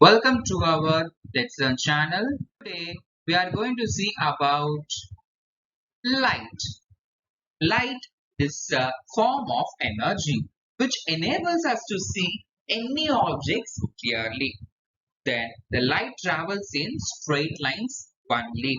Welcome to our Let's Learn channel. Today we are going to see about light. Light is a form of energy which enables us to see any objects clearly. Then the light travels in straight lines only.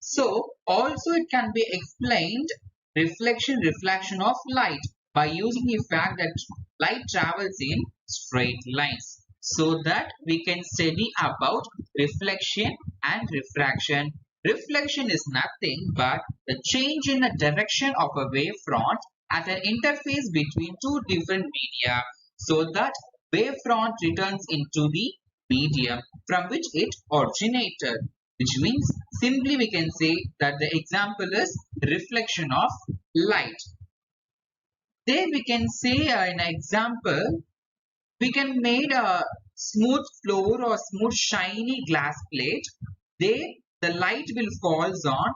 So also it can be explained reflection of light by using the fact that light travels in straight lines so that we can study about reflection and refraction. Reflection is nothing but the change in the direction of a wavefront at an interface between two different media so that wavefront returns into the medium from which it originated, which means simply we can say that the example is reflection of light. There we can say an example, we can make a smooth floor or smooth shiny glass plate. There the light will falls on,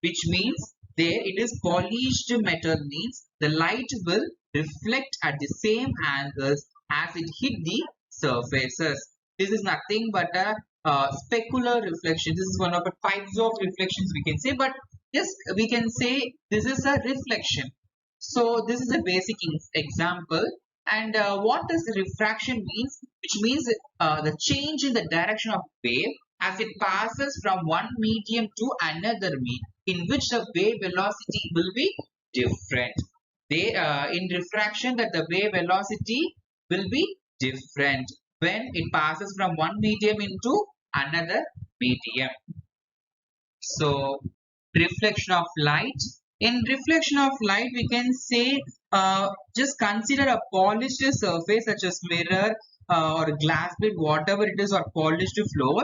which means there it is polished metal, means the light will reflect at the same angles as it hit the surfaces. This is nothing but a specular reflection. This is one of the types of reflections we can say, but yes, we can say this is a reflection. So this is a basic example. And what does refraction means? Which means the change in the direction of wave as it passes from one medium to another medium, in which the wave velocity will be different. They in refraction that the wave velocity will be different when it passes from one medium into another medium. So reflection of light. In reflection of light, we can say just consider a polished surface such as mirror or glass plate, whatever it is, or polished floor.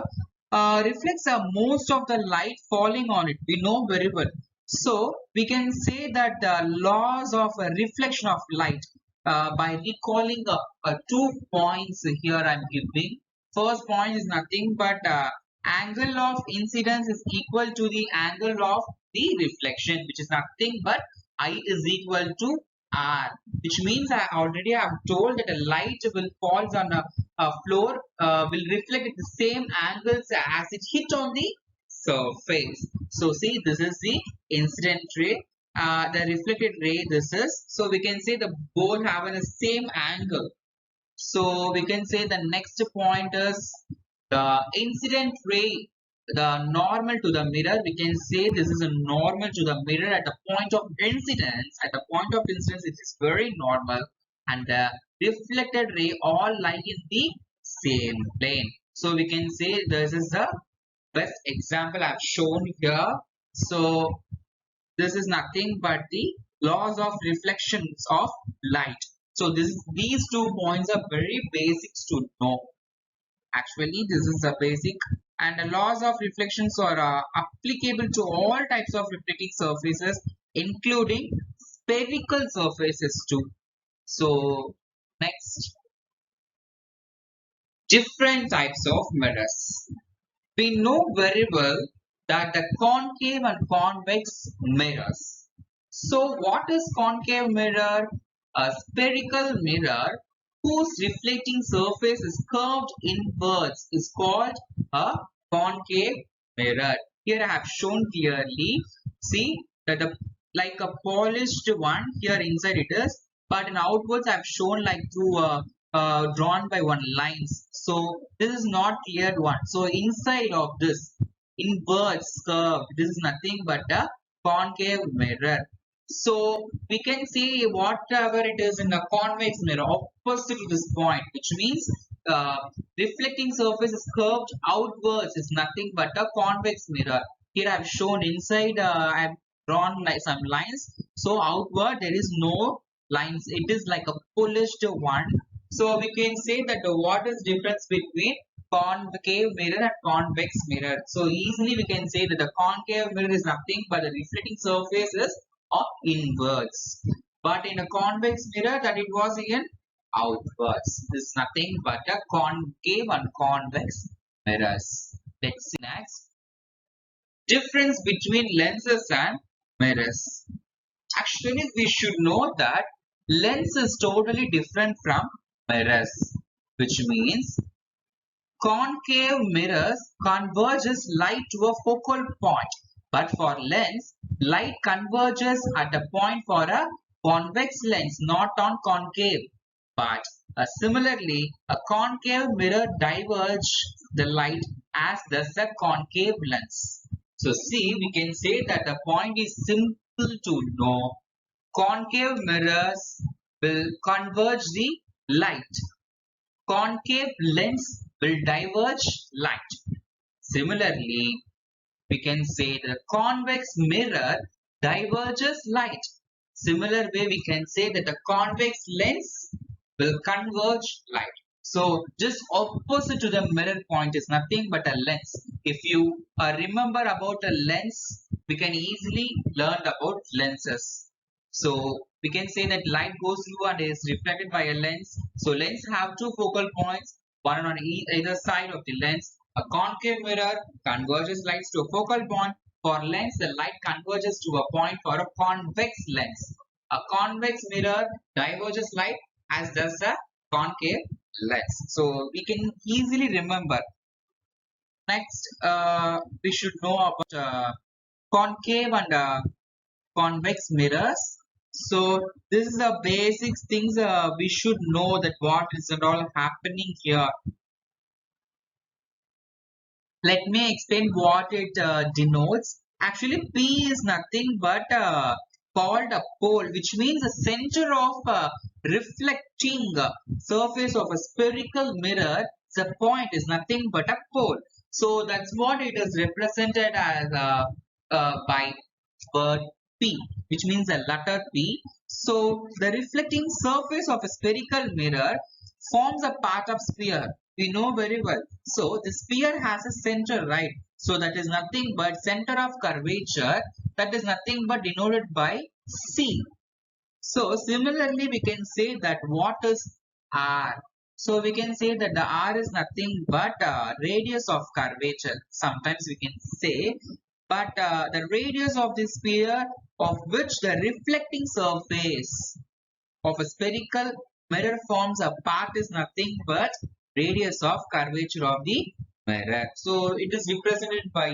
Reflects most of the light falling on it. We know very well. So we can say that the laws of reflection of light by recalling two points here I'm giving. First point is nothing but angle of incidence is equal to the angle of the reflection, which is nothing but I is equal to r, which means I already have told that a light will falls on a floor will reflect at the same angles as it hit on the surface. So see, this is the incident ray, the reflected ray this is. So we can say the both have the same angle. So we can say the next point is the incident ray, the normal to the mirror. We can say this is a normal to the mirror at the point of incidence. At the point of incidence, it is very normal, and the reflected ray all lie in the same plane. So we can say this is the best example I've shown here. So this is nothing but the laws of reflections of light. So these 2 points are very basics to know. Actually, this is a basic, and the laws of reflections are applicable to all types of reflecting surfaces, including spherical surfaces too. So next, different types of mirrors. We know very well that the concave and convex mirrors. So what is concave mirror? A spherical mirror whose reflecting surface is curved inwards is called a concave mirror. Here I have shown clearly. See that the like a polished one here inside it is, but in outwards I have shown like through drawn by one lines. So this is not cleared one. So inside of this inwards curve, this is nothing but a concave mirror. So we can see whatever it is in a convex mirror opposite to this point, which means uh, reflecting surface is curved outwards is nothing but a convex mirror. Here I have shown inside, I have drawn like some lines. So outward there is no lines. It is like a polished one. So we can say that what is difference between concave mirror and convex mirror. So easily we can say that the concave mirror is nothing but the reflecting surface is of inwards. But in a convex mirror that it was in outwards. This is nothing but a concave and convex mirrors. Let's see next. Difference between lenses and mirrors. Actually, we should know that lens is totally different from mirrors, which means concave mirrors converges light to a focal point, but for lens, light converges at a point for a convex lens, not on concave. But similarly, a concave mirror diverges the light as does a concave lens. So see, we can say that the point is simple to know. Concave mirrors will converge the light. Concave lens will diverge light. Similarly, we can say the convex mirror diverges light. Similar way, we can say that the convex lens will converge light. So, just opposite to the mirror point is nothing but a lens. If you remember about a lens, we can easily learn about lenses. So, we can say that light goes through and is reflected by a lens. So, lens have two focal points, one on either side of the lens. A concave mirror converges light to a focal point. For lens, the light converges to a point for a convex lens. A convex mirror diverges light as does a concave lens. So we can easily remember. Next, we should know about concave and convex mirrors. So this is the basic things we should know that what is and all happening here. Let me explain what it denotes. Actually, P is nothing but called a pole, which means the center of reflecting surface of a spherical mirror. The point is nothing but a pole. So that's what it is represented as by word P, which means a letter P. So the reflecting surface of a spherical mirror forms a part of sphere. We know very well. So the sphere has a center, right? So that is nothing but center of curvature. That is nothing but denoted by C. So similarly, we can say that what is R? So we can say that the R is nothing but radius of curvature. Sometimes we can say, but the radius of the sphere of which the reflecting surface of a spherical mirror forms a part is nothing but radius of curvature of the mirror. So it is represented by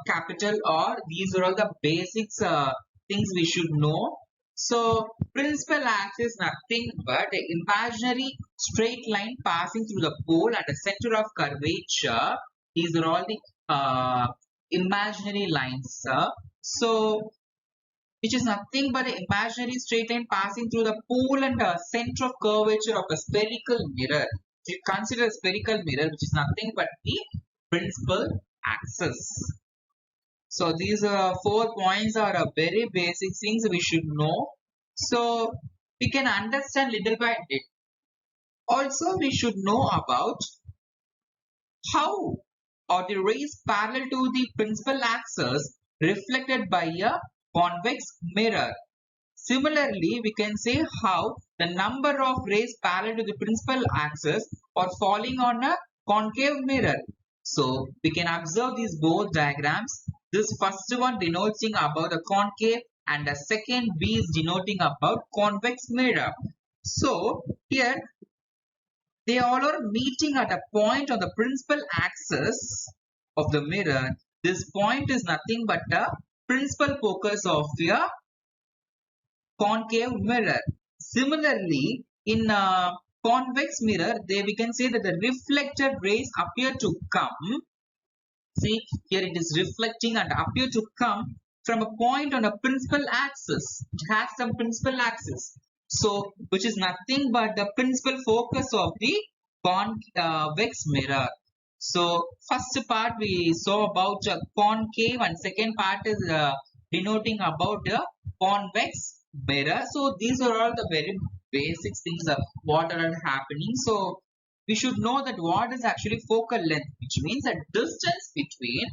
capital R. These are all the basics things we should know. So principal axis nothing but an imaginary straight line passing through the pole and the center of curvature. These are all the imaginary lines. So which is nothing but an imaginary straight line passing through the pole and center of curvature of a spherical mirror. So you consider a spherical mirror, which is nothing but the principal axis. So these 4 points are very basic things we should know. So we can understand little by little. Also, we should know about how are the rays parallel to the principal axis reflected by a convex mirror. Similarly, we can say how the number of rays parallel to the principal axis are falling on a concave mirror. So we can observe these both diagrams. This first one denoting about the concave and the second B is denoting about convex mirror. So here they all are meeting at a point on the principal axis of the mirror. This point is nothing but the principal focus of a concave mirror. Similarly, in a convex mirror, we can say that the reflected rays appear to come. See, here it is reflecting and appear to come from a point on a principal axis. It has some principal axis. So, which is nothing but the principal focus of the convex mirror. So, first part we saw about concave and second part is denoting about the convex mirror. So, these are all the very basic things of what are happening. So, we should know that what is actually focal length, which means a distance between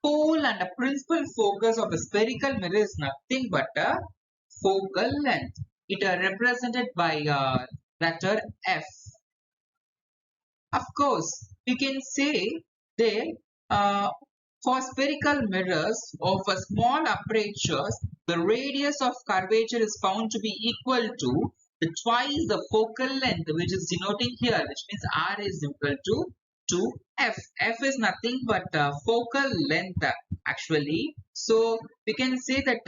pole and the principal focus of a spherical mirror is nothing but a focal length. It is represented by letter F. Of course, we can say that for spherical mirrors of a small apertures, the radius of curvature is found to be equal to twice the focal length, which is denoting here, which means R is equal to to f. F is nothing but focal length actually. So we can say that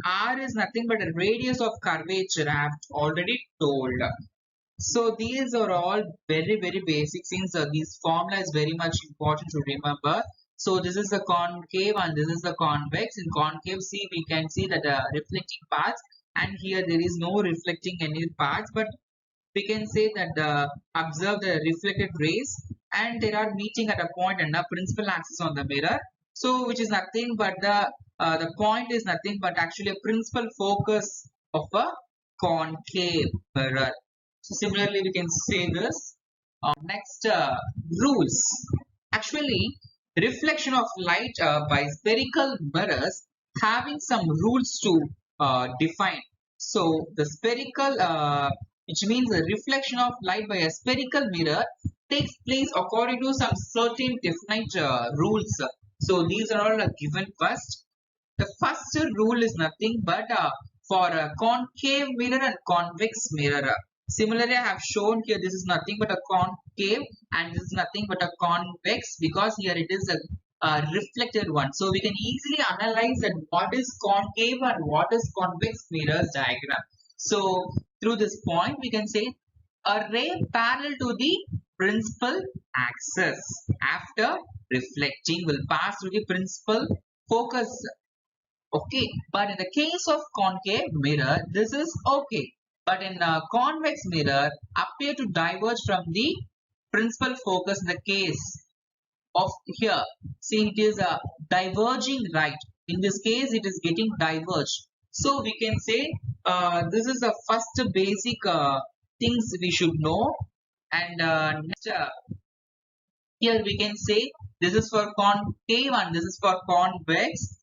r is nothing but a radius of curvature. I have already told. So these are all very basic things. This formula is very much important to remember. So this is the concave and this is the convex. In concave, see, we can see that reflecting parts, and here there is no reflecting any parts, but we can say that observe the reflected rays, and they are meeting at a point and a principal axis on the mirror. So which is nothing but the point is nothing but actually a principal focus of a concave mirror. So similarly, we can say this. Next, rules. Actually, reflection of light by spherical mirrors having some rules to define. So the spherical, which means the reflection of light by a spherical mirror takes place according to some certain definite rules. So these are all given first. The first rule is nothing but for a concave mirror and convex mirror. Similarly, I have shown here this is nothing but a concave and this is nothing but a convex, because here it is a reflected one. So we can easily analyze that what is concave and what is convex mirrors diagram. So through this point we can say a ray parallel to the principal axis after reflecting will pass through the principal focus. Okay, but in the case of concave mirror, this is okay. But in a convex mirror, appear to diverge from the principal focus in the case of here. See, it is a diverging right. In this case, it is getting diverged. So we can say this is the first basic things we should know. And next, here we can say this is for concave and this is for convex.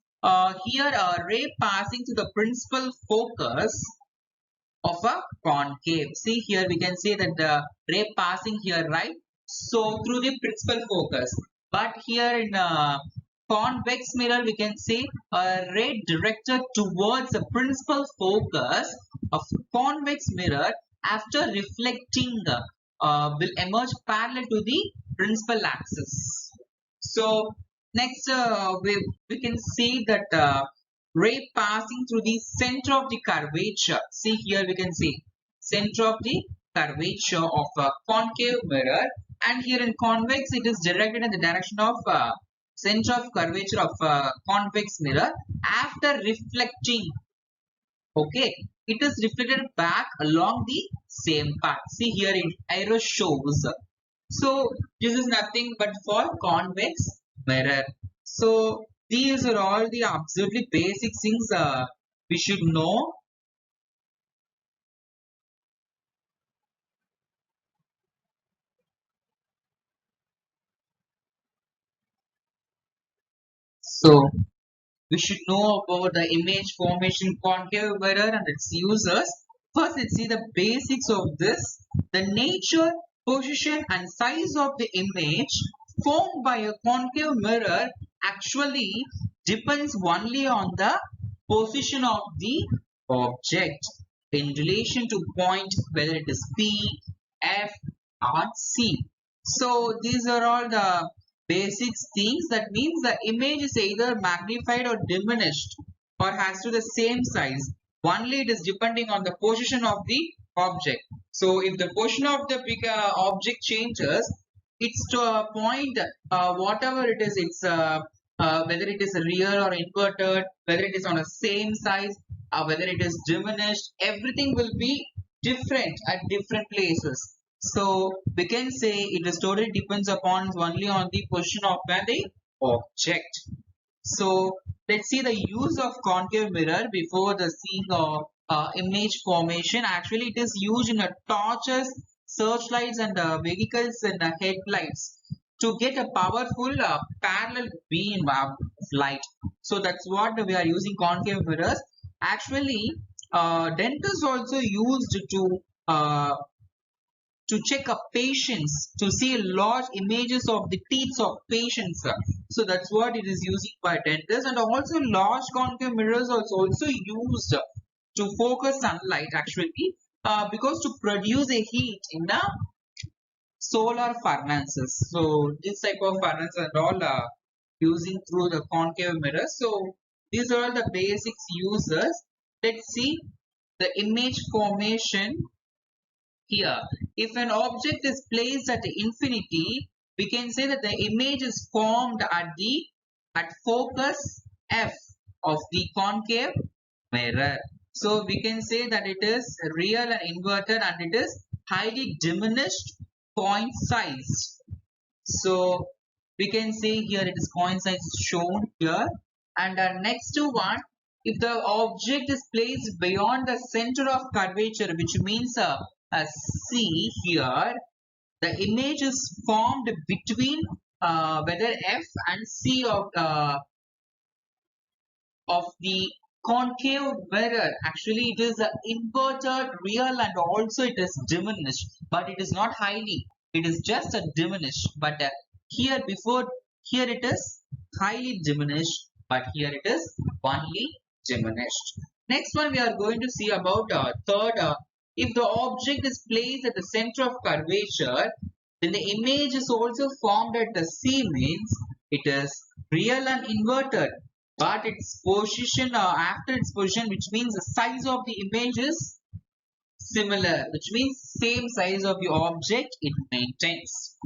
Here a ray passing to the principal focus of a concave. See, here we can say that the ray passing here, right? So through the principal focus. But here in a convex mirror we can say a ray directed towards the principal focus of convex mirror after reflecting will emerge parallel to the principal axis. So next, we can see that ray passing through the center of the curvature. See, here we can see center of the curvature of a concave mirror, and here in convex it is directed in the direction of center of curvature of convex mirror after reflecting. Okay, it is reflected back along the same path. See, here in arrow shows. So this is nothing but for convex mirror. So these are all the absolutely basic things we should know. So we should know about the image formation concave mirror and its uses. First, let's see the basics of this. The nature, position and size of the image formed by a concave mirror actually depends only on the position of the object in relation to point, whether it is P, F or C. So these are all the basic things. That means the image is either magnified or diminished or has to the same size. Only it is depending on the position of the object. So if the position of the object changes, it's to a point whatever it is, it's whether it is real or inverted, whether it is on the same size, whether it is diminished, everything will be different at different places. So we can say it is totally depends upon only on the position of the object. So let's see the use of concave mirror before the seeing of image formation. Actually, it is used in torches, searchlights, and vehicles and headlights to get a powerful parallel beam of light. So that's what we are using concave mirrors. Actually, dentists also used uh, to check up patients, to see large images of the teeth of patients. So that's what it is using by dentists. And also large concave mirrors are also used to focus sunlight actually, because to produce a heat in a solar furnaces. So this type of furnace and all using through the concave mirror. So these are all the basics uses. Let's see the image formation here. If an object is placed at infinity, we can say that the image is formed at focus F of the concave mirror. So we can say that it is real and inverted and it is highly diminished point size. So we can say here it is point size is shown here. And next one, if the object is placed beyond the center of curvature, which means a C here, the image is formed between whether F and C of the concave mirror. Actually it is inverted real and also it is diminished, but it is not highly, it is just a diminished. But here before, here it is highly diminished, but here it is only diminished. Next one we are going to see about third, if the object is placed at the center of curvature, then the image is also formed at the C, means it is real and inverted, but its position after its position, which means the size of the image is similar, which means same size of the object it maintains.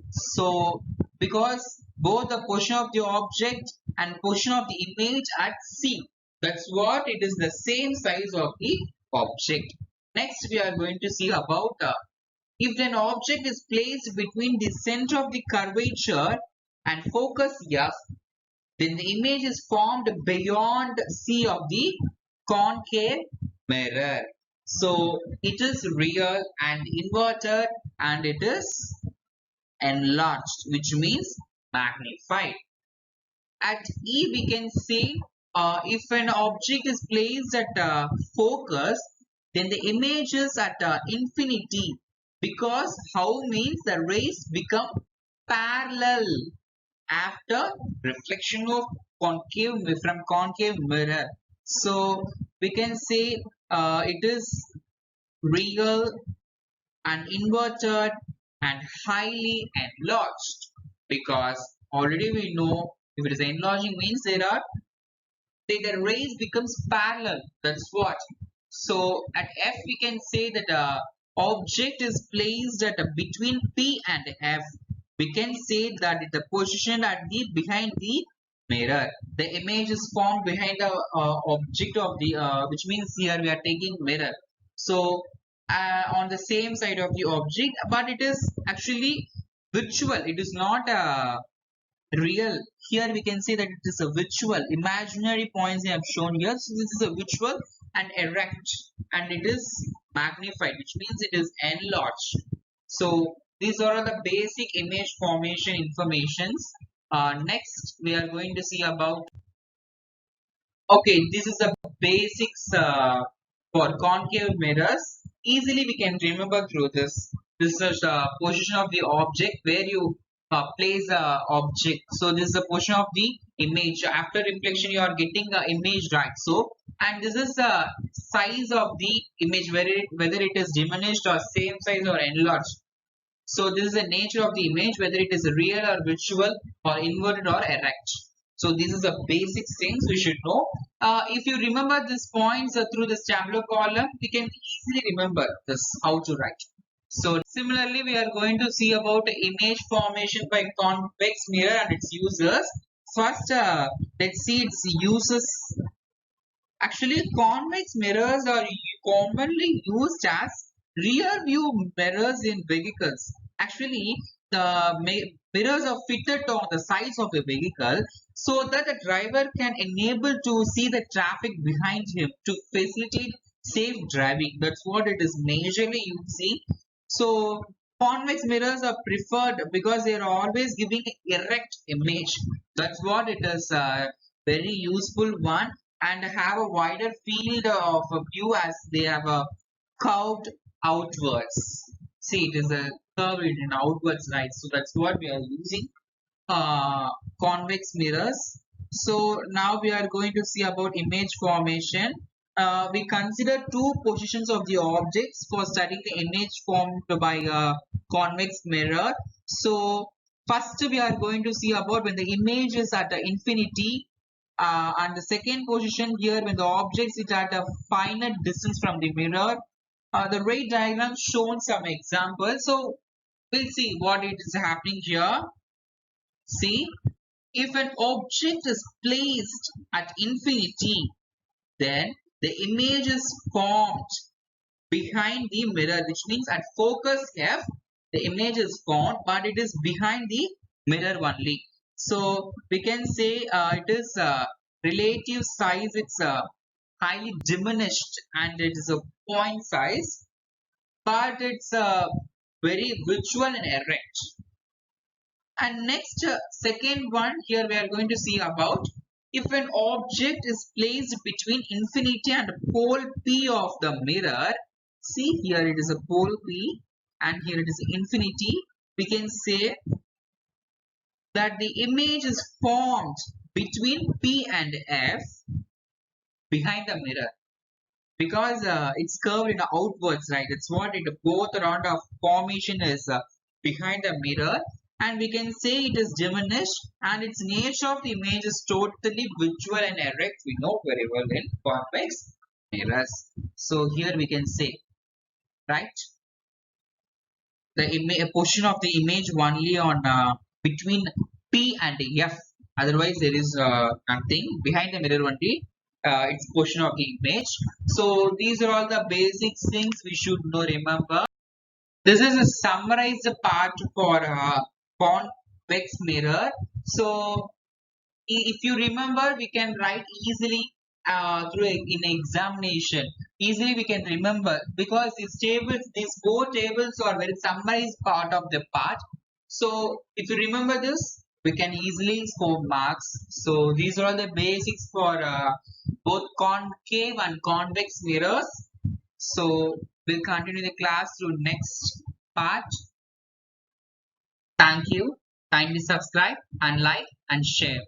So because both the position of the object and position of the image at C, that's what it is, the same size of the object. Next we are going to see about if an object is placed between the center of the curvature and focus F, then the image is formed beyond C of the concave mirror. So it is real and inverted and it is enlarged, which means magnified. At E we can say if an object is placed at focus, then the image is at infinity, because how means the rays become parallel after reflection of concave mirror. So we can say it is real and inverted and highly enlarged, because already we know if it is enlarging means the rays becomes parallel, that's what. So at F we can say that object is placed at between P and F. We can say that the position at the behind the mirror, the image is formed behind the object of the which means here we are taking mirror. So on the same side of the object, but it is actually virtual, it is not real. Here we can say that it is a virtual, imaginary points I have shown here. So this is a virtual and erect, and it is magnified, which means it is enlarged. So these are all the basic image formation informations. Next we are going to see about, okay, this is the basics for concave mirrors. Easily we can remember through this. This is the position of the object where you place the object. So this is the position of the image. After reflection you are getting the image, right? So, and this is the size of the image, whether it is diminished or same size or enlarged. So this is the nature of the image, whether it is real or virtual or inverted or erect. So this is the basic things we should know. If you remember these points through this tabular column, we can easily remember this how to write. So similarly, we are going to see about image formation by convex mirror and its uses. First, let's see its uses. Actually, convex mirrors are commonly used as rear view mirrors in vehicles. Actually, the mirrors are fitted on the sides of a vehicle so that the driver can enable to see the traffic behind him to facilitate safe driving. That's what it is majorly using. So convex mirrors are preferred because they are always giving an erect image. That's what it is very useful one, and have a wider field of view as they have a curved outwards. See, it is a curved in outwards, right? So that's what we are using convex mirrors. So now we are going to see about image formation. we consider two positions of the objects for studying the image formed by a convex mirror. So first we are going to see about when the image is at the infinity, and the second position here when the object is at a finite distance from the mirror. The ray diagram shown some examples. So we'll see what it is happening here. See, if an object is placed at infinity, then the image is formed behind the mirror, which means at focus F the image is formed, but it is behind the mirror only. So we can say it is relative size, it's highly diminished, and it is a point size, but it's very visual and erect. And next, second one here we are going to see about if an object is placed between infinity and pole P of the mirror. See, here it is a pole P and here it is infinity. We can say that the image is formed between P and F behind the mirror, because it's curved in outwards, right? It's what it both around of formation is behind the mirror, and we can say it is diminished and its nature of the image is totally visual and erect. We know very well in convex mirrors. So here we can say, right, the a portion of the image only on between P and F, otherwise there is nothing behind the mirror only. It's portion of the image. So these are all the basic things we should know, remember. This is a summarized part for convex mirror. So if you remember, we can write easily through in examination. Easily we can remember, because these four tables are very summarized part of the part. So if you remember this, we can easily score marks. So these are all the basics for both concave and convex mirrors. So we'll continue the class through next part. Thank you. Kindly subscribe and like and share.